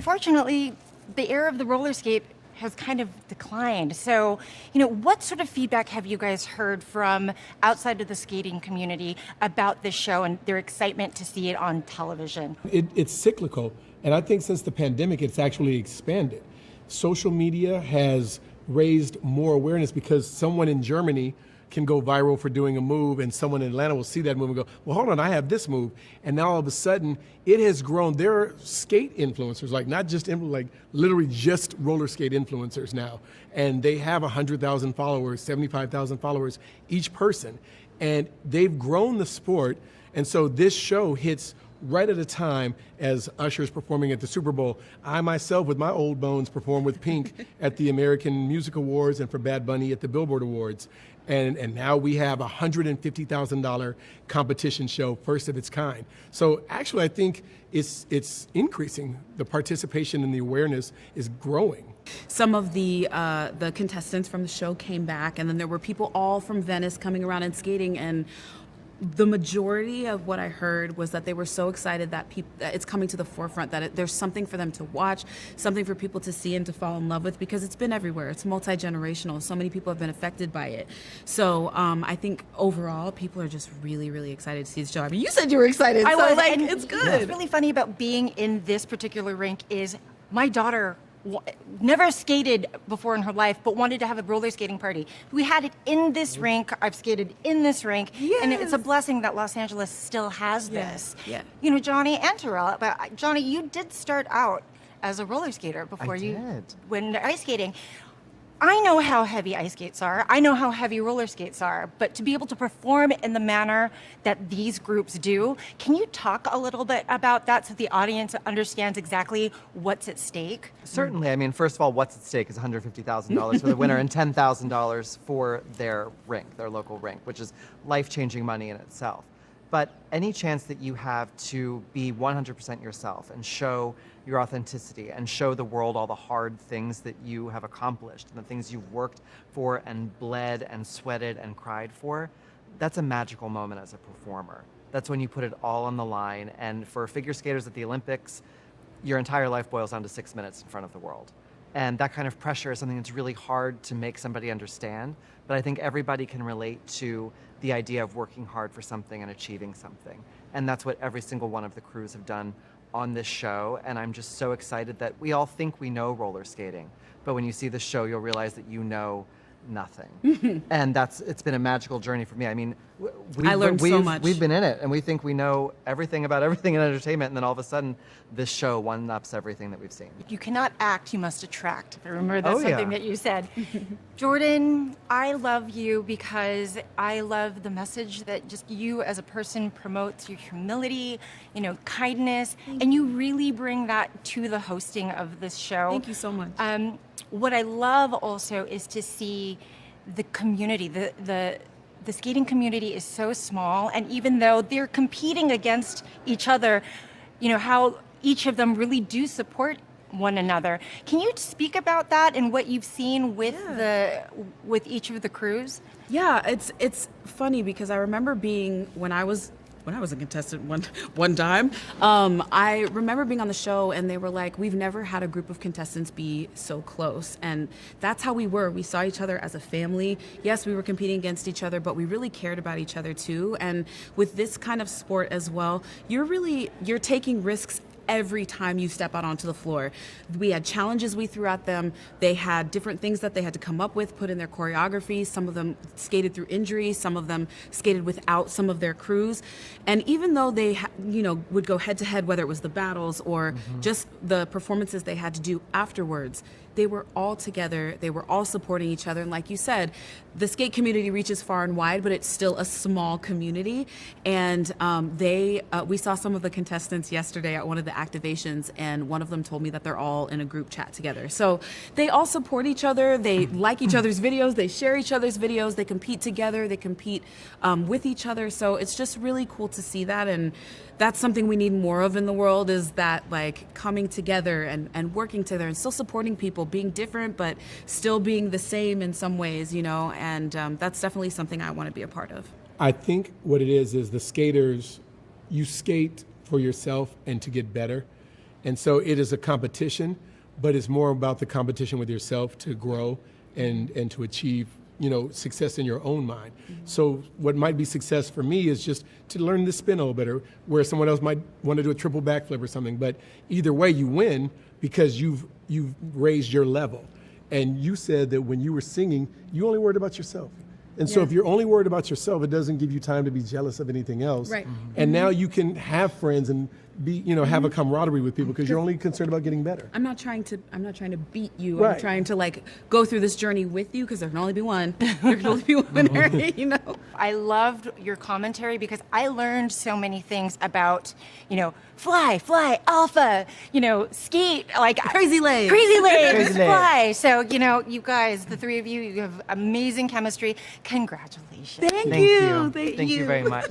unfortunately, the era of the roller skate has kind of declined. So, what sort of feedback have you guys heard from outside of the skating community about this show and their excitement to see it on television? It's cyclical, and I think since the pandemic, it's actually expanded. Social media has raised more awareness because someone in Germany can go viral for doing a move, and someone in Atlanta will see that move and go, well, hold on, I have this move. And now all of a sudden, it has grown. There are skate influencers, like not just, like literally just roller skate influencers now. And they have 100,000 followers, 75,000 followers, each person. And they've grown the sport. And so this show hits right at a time as Usher's performing at the Super Bowl. I myself, with my old bones, performed with Pink at the American Music Awards and for Bad Bunny at the Billboard Awards. And now we have a $150,000 competition show, first of its kind. So actually, I think it's increasing. The participation and the awareness is growing. Some of the contestants from the show came back, and then there were people all from Venice coming around and skating, and the majority of what I heard was that they were so excited that it's coming to the forefront, that there's something for them to watch, something for people to see and to fall in love with, because it's been everywhere. It's multi-generational. So many people have been affected by it. So I think overall, people are just really, really excited to see this show. I mean, you said you were excited. I was, like, it's good. What's really funny about being in this particular rink is my daughter never skated before in her life, but wanted to have a roller skating party. We had it in this rink. I've skated in this rink. Yes. And it's a blessing that Los Angeles still has this. Yeah. Johnny and Terrell, but Johnny, you did start out as a roller skater before you went into ice skating. I know how heavy ice skates are. I know how heavy roller skates are. But to be able to perform in the manner that these groups do, can you talk a little bit about that so the audience understands exactly what's at stake? Certainly. I mean, first of all, what's at stake is $150,000 for the winner and $10,000 for their rink, their local rink, which is life-changing money in itself. But any chance that you have to be 100% yourself and show your authenticity and show the world all the hard things that you have accomplished and the things you've worked for and bled and sweated and cried for, that's a magical moment as a performer. That's when you put it all on the line. And for figure skaters at the Olympics, your entire life boils down to 6 minutes in front of the world. And that kind of pressure is something that's really hard to make somebody understand. But I think everybody can relate to the idea of working hard for something and achieving something. And that's what every single one of the crews have done on this show. And I'm just so excited that we all think we know roller skating. But when you see the show, you'll realize that you know nothing. And it's been a magical journey for me. I mean, I learned so much. We've been in it, and we think we know everything about everything in entertainment, and then all of a sudden, this show one-ups everything that we've seen. You cannot act, you must attract. I remember that's something that you said. Jordin, I love you because I love the message that just you as a person promotes, your humility, kindness, and you really bring that to the hosting of this show. Thank you so much. What I love also is to see the community. The skating community is so small, and even though they're competing against each other, how each of them really do support one another. Can you speak about that and what you've seen with with each of the crews? Yeah, it's funny because I remember being when I was a contestant one time, I remember being on the show and they were like, we've never had a group of contestants be so close. And that's how we were. We saw each other as a family. Yes, we were competing against each other, but we really cared about each other too. And with this kind of sport as well, you're taking risks every time you step out onto the floor. We had challenges we threw at them. They had different things that they had to come up with, put in their choreography. Some of them skated through injury. Some of them skated without some of their crews. And even though they, would go head to head, whether it was the battles or just the performances they had to do afterwards, they were all together. They were all supporting each other. And like you said, the skate community reaches far and wide, but it's still a small community. And we saw some of the contestants yesterday at one of the activations, and one of them told me that they're all in a group chat together. So they all support each other. They like each other's videos. They share each other's videos. They compete together. They compete with each other. So it's just really cool to see that. And that's something we need more of in the world, is that like coming together and working together and still supporting people, being different, but still being the same in some ways, and that's definitely something I want to be a part of. I think what it is the skaters, you skate for yourself and to get better. And so it is a competition, but it's more about the competition with yourself to grow and to achieve, success in your own mind. So what might be success for me is just to learn the spin a little better, where someone else might want to do a triple backflip or something. But either way, you win because you've raised your level. And you said that when you were singing, you only worried about yourself. And so if you're only worried about yourself, it doesn't give you time to be jealous of anything else. Right. And now you can have friends and be, have a camaraderie with people because you're only concerned about getting better. I'm not trying to beat you. Right. I'm trying to go through this journey with you, because there can only be one. There can only be one winner, I loved your commentary because I learned so many things about, fly, alpha, skeet, like Crazy legs. crazy legs, Crazy legs. fly. So, you guys, the three of you, you have amazing chemistry. Congratulations. Thank Thank you. you. Thank Thank you very much.